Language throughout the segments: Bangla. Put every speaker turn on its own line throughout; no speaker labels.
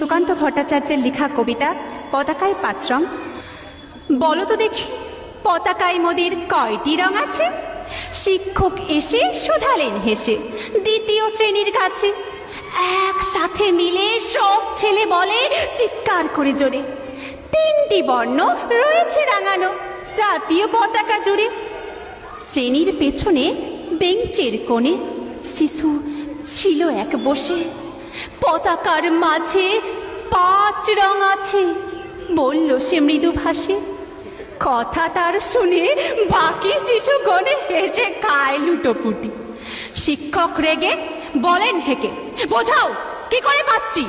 সুকান্ত ভট্টাচার্যের লেখা কবিতা পতাকায় 5 রং। বলো তো দেখি, পতাকায় মোদের কয়টি রং আছে? শিক্ষক এসে শোধালেন হেসে দ্বিতীয় শ্রেণীর কাছে। একসাথে মিলে সব ছেলে বলে চিৎকার করে জোরে, 3টি বর্ণ রয়েছে রাঙানো জাতীয় পতাকা জুড়ে। শ্রেণীর পেছনে বেঞ্চের কোণে শিশু ছিল এক বসে, পতাকার মাঝে 5 রং আছে বলল সে মৃদু ভাষে। কথা তার শুনে বাকি শিশুগণে হেসে খায় লুটোপুটি। শিক্ষক রেগে বলেন হেকে, বোঝাও কি করে পাচ্ছি।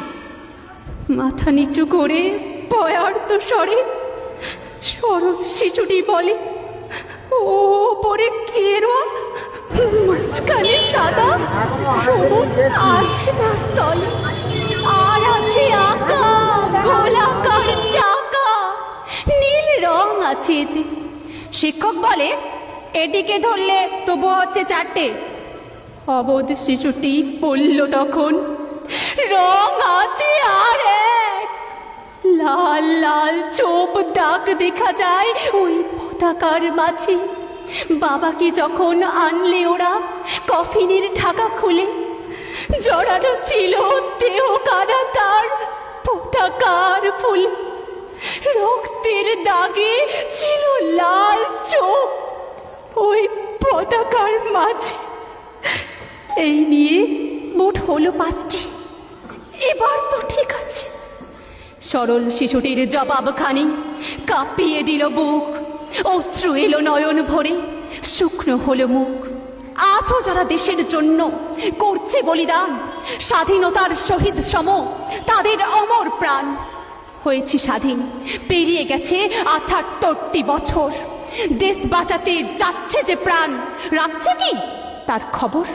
মাথা নিচু করে ভয়ার্ত স্বরে সরল শিশুটি বলে, ওপরে কেরোয়া, মাঝখানে সাদা, সবুজ আছে তার তলে, আর আছে আঁকা গোলাকার চাকা, নীল রং আছে এতে। শিক্ষক বলে, এটিকে ধরলে তবু হচ্ছে 4টে। অবোধ শিশুটি বলল তখন, রং আছে আর এক, লাল লাল ছোপ দাগ দেখা যায় ওই পতাকার মাঝে। বাবাকে যখন আনলে ওরা কফিনের ঢাকা খুলে, জড়ানো ছিল দেহ কাদা তার পতাকার ফুলে। রক্তের দাগে ছিল লাল চোখ ওই পতাকার মাঝে। এই নিয়ে মোট হলো 5টি, এবার তো ঠিক আছে। সরল শিশুটির জবাবখানি কাঁপিয়ে দিল বুক, অশ্রু এলো নয়ন ভরে, শুকনো হলো মুখ। আজও যারা দেশের জন্য করছে বলিদান, স্বাধীনতার শহীদ সম তাদের অমর প্রাণ। হয়েছি স্বাধীন, পেরিয়ে গেছে 78টি বছর, দেশ বাঁচাতে যাচ্ছে যে প্রাণ, রাখছে কি তার খবর?